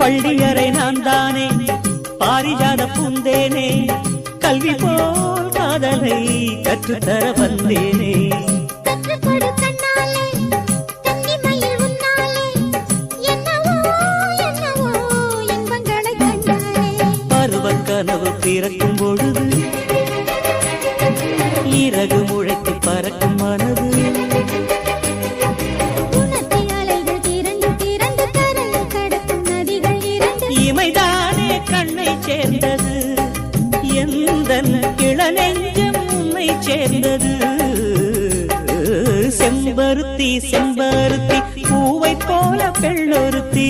பள்ளியறை நான் தானே பாரிஜாத பூந்தேனே கல்வி போல் காதலை கற்றுத்தர வந்தேனே பருவக் கனவு பிறக்கும் பொழுது இறகு முளைத்து பறக்கும் மனது இமைதானே கண்ணை சேர்ந்தது எந்தன் இளநெஞ்சம் உன்னை சேர்ந்தது செம்பருத்தி செம்பருத்தி பூவை போல பெண்ணொருத்தி